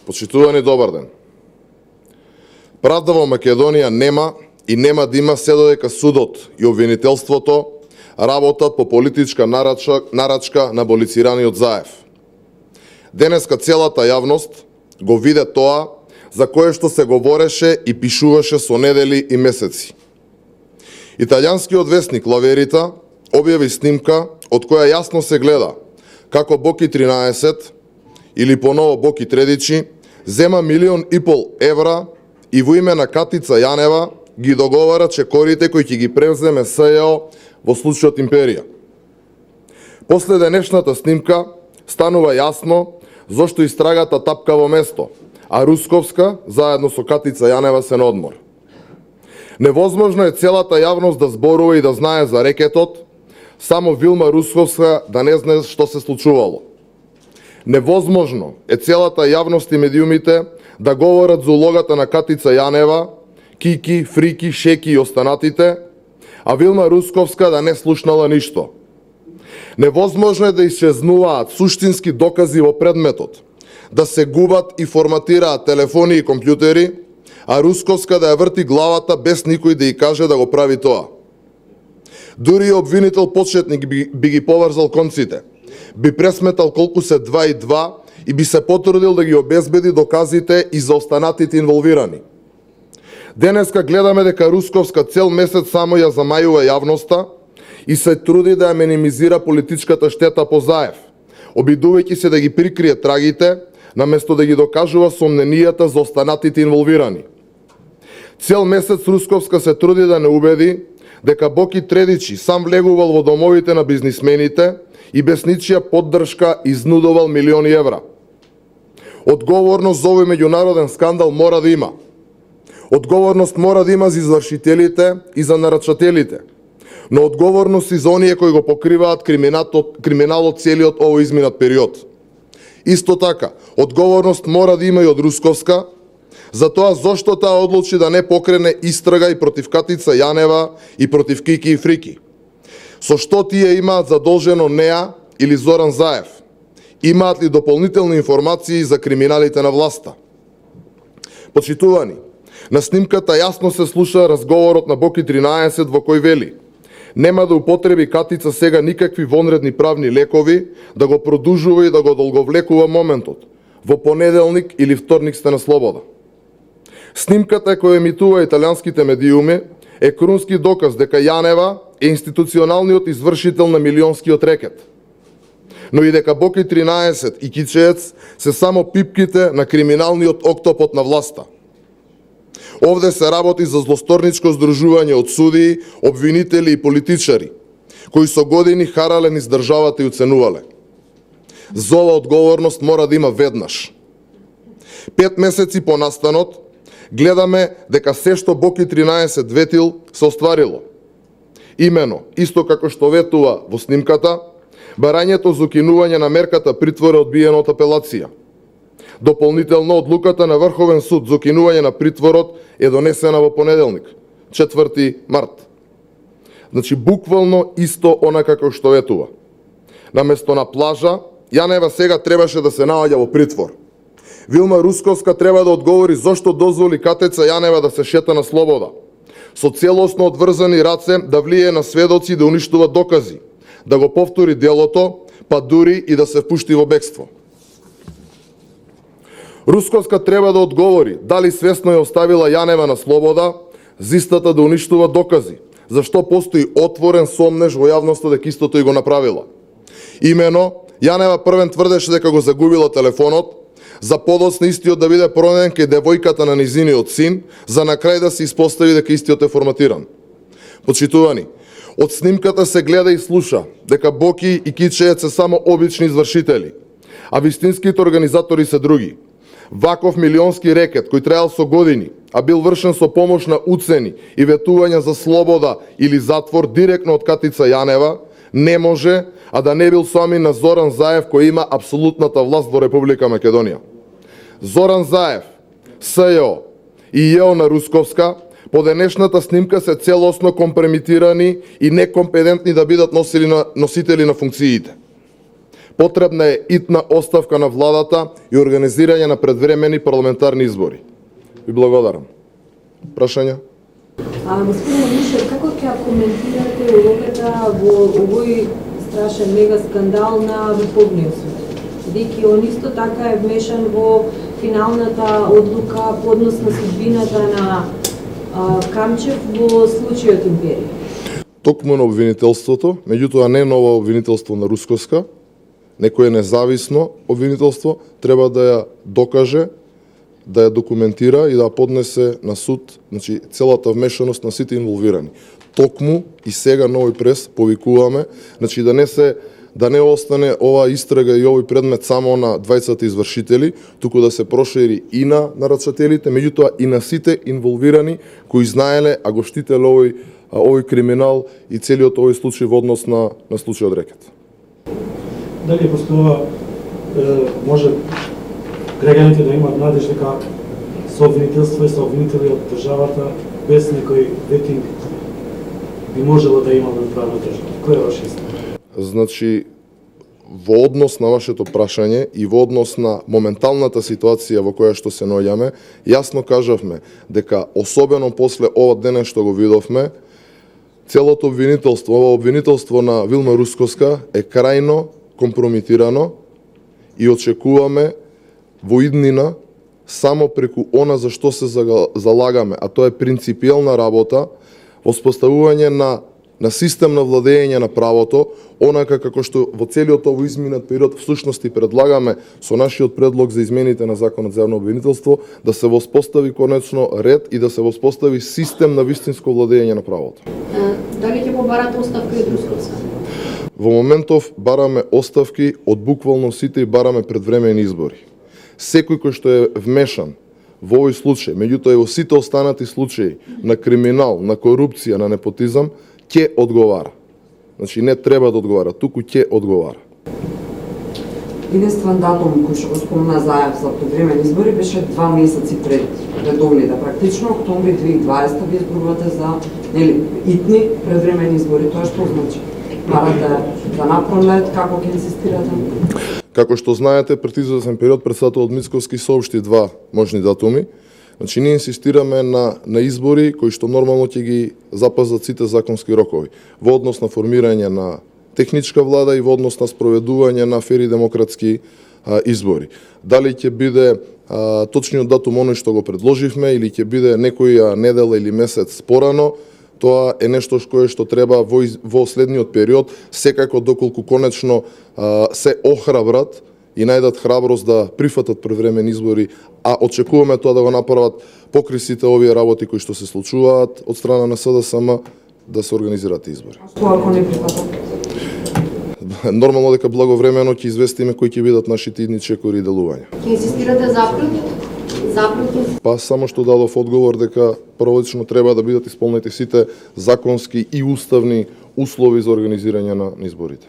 Почитувани, добар ден. Правда во Македонија нема и нема да има се додека судот и обвинителството работат по политичка нарачка на аболицираниот Заев. Денеска целата јавност го виде тоа за кое што се говореше и пишуваше со недели и месеци. Италијанскиот весник La Verità објави снимка од која јасно се гледа како Боки 13 или поново Боки Тредичи зема 1,5 милион евра и во име на Катица Јанева ги договара чекорите кои ќе ги превземе СЈО во случајот Империја. После денешната снимка станува јасно зошто истрагата тапка во место, а Русковска заедно со Катица Јанева се на одмор. Невозможно е целата јавност да зборува и да знае за рекетот, само Вилма Русковска да не знае што се случувало. Невозможно е целата јавност и медиумите да говорат за улогата на Катица Јанева, Кики, Фрики, Шеки и останатите, а Вилма Русковска да не слушнала ништо. Невозможно е да исчезнуваат суштински докази во предметот, да се губат и форматираат телефони и компјутери, а Русковска да ја врти главата без никој да ја каже да го прави тоа. Дури и обвинител почетник би ги поврзал конците, би пресметал колку се 2 и 2 и би се потрудил да ги обезбеди доказите и за останатите инволвирани. Денеска гледаме дека Русковска цел месец само ја замајува јавноста и се труди да ја минимизира политичката штета по Заев, обидувајќи се да ги прикрие трагите, наместо да ги докажува сомненијата за останатите инволвирани. Цел месец Русковска се труди да не убеди дека Боки Тредичи сам влегувал во домовите на бизнисмените и без ничија поддршка изнудувал милиони евра. Одговорност за овој меѓународен скандал мора да има. Одговорност мора да има за извршителите и за нарачателите, но одговорност и за оние кои го покриваат криминалот целиот овој изминат период. Исто така, одговорност мора да има и од Русковска, за тоа зошто таа одлучи да не покрене истрага и против Катица Јанева и против Кики и Фрики. Со што тие имаат задолжено неа или Зоран Заев? Имаат ли дополнителни информации за криминалите на власта? Почитувани, на снимката јасно се слуша разговорот на Боки 13 во кој вели: нема да употреби Катица сега никакви вонредни правни лекови да го продужува и да го долговлекува моментот. Во понеделник или вторник сте на слобода. Снимката која емитува италијанските медиуми е крунски доказ дека Јанева е институционалниот извршител на милионскиот рекет, но и дека Боки 13 и Кичеец се само пипките на криминалниот октопот на власта. Овде се работи за злосторничко здружување од судии, обвинители и политичари, кои со години харале низ државата и уценувале. За ова одговорност мора да има веднаш. 5 месеци по настанот, гледаме дека се што Боки 13 ветил се остварило. Имено, исто како што ветува во снимката, барањето за укинување на мерката притвор е одбиено од апелација. Дополнително, одлуката на Врховен суд за укинување на притворот е донесена во понеделник, 4 март. Значи, буквално исто онака како што ветува. Наместо на плажа, Јанева сега требаше да се наоѓа во притвор. Вилма Русковска треба да одговори зошто дозволи Катица Јанева да се шета на слобода, со целосно одврзани раце да влие на сведоци да уништува докази, да го повтори делото, па дури и да се впушти во бегство. Русковска треба да одговори дали свесно ја оставила Јанева на слобода, за истата да уништува докази, зашто постои отворен сомнеж во јавноста дека истото и го направила. Имено, Јанева првен тврдеше дека го загубила телефонот, за подоцна истиот да биде пронеден кај девојката на низиниот син, за на крај да се испостави дека истиот е форматиран. Почитувани, од снимката се гледа и слуша дека Боки и Кичеец се само обични извршители, а вистинските организатори се други. Ваков милионски рекет, кој траел со години, а бил вршен со помош на уцени и ветувања за слобода или затвор директно од Катица Јанева, не може, а да не бил сами на Зоран Заев, кој има апсолутната власт во Република Македонија. Зоран Заев, СЈО и ЈО на Русковска по денешната снимка се целосно компрометирани и некомпетентни да бидат носители на функциите. Потребна е итна оставка на владата и организирање на предвремени парламентарни избори. Ви благодарам. Прашања? Господин Мишев, како ќе коментирате улогата во овој страшен мега скандал на Врховниот суд? Бидејќи он исто така е вмешан во финалната одлука по однос на судбината на Камчев во случајот Империја. Токму на обвинителството, меѓутоа не ново обвинителство на Рускоска, некое независно обвинителство треба да ја докаже, да ја документира и да ја поднесе на суд, значи целата вмешаност на сите инволвирани. Токму и сега на овој прес повикуваме, значи да не остане ова истрага и овој предмет само на двајцата извршители, туку да се прошири и на нарачателите, меѓутоа и на сите инволвирани кои знаеле, а го штителе овој криминал и целиот овој случај во однос на случајот Рекет. Дали постоја може граѓаните да имаат надеж дека сообвинителство и сообвинители од државата без некој ветинг би можело да имаме правна држава? Кој е вашиот став? Значи, во однос на вашето прашање и во однос на моменталната ситуација во која што се наоѓаме, јасно кажавме дека особено после ова дене што го видовме, целото обвинителство, ова обвинителство на Вилма Рускоска е крајно компрометирано и очекуваме во иднина само преку она за што се залагаме, а тоа е принципиелна работа, воспоставување на систем на владење на правото, онака како што во целиот овој изминат период всушност и предлагаме со нашиот предлог за измените на Законот за јавно обвинителство, да се воспостави конечно ред и да се воспостави систем на вистинско владење на правото. Дали ќе побарате оставка од Рускоска? Во моментов бараме оставки од буквално сите и бараме предвремени избори. Секој кој што е вмешан во овој случај, меѓутоа и во сите останати случаи на криминал, на корупција, на непотизам, ќе одговара. Значи не треба да одговара, туку ќе одговара. Единствен датум кој што го спомна Заев за предвремени избори беше 2 месеци пред редовните, практично октомври 2020 ви изборувате за итни предвремени избори. Тоа што значи? Барате за напромет, како ќе инсистирате? Како што знаете, пред извесен период председателот Мицковски соопшти 2 можни датуми. Значи ние инсистираме на избори кои што нормално ќе ги запазат сите законски рокови во однос на формирање на техничка влада и во однос на спроведување на фери демократски избори. Дали ќе биде точниот датум оној што го предложивме или ќе биде некоја недела или месец порано, тоа е нешто кое што треба во следниот период, секако доколку конечно се охрабрат и најдат храброст да прифатат превремени избори, а очекуваме тоа да го направат покрај сите овие работи кои што се случуваат од страна на СДСМ, да се организираат избори. Што ако не прифатат? Нормално дека благовремено ќе известиме кои ќе бидат нашите идни чекори и делувања. Ќе инсистирате запротив? Па само што дадов одговор дека првично треба да бидат исполнети сите законски и уставни услови за организирање на изборите.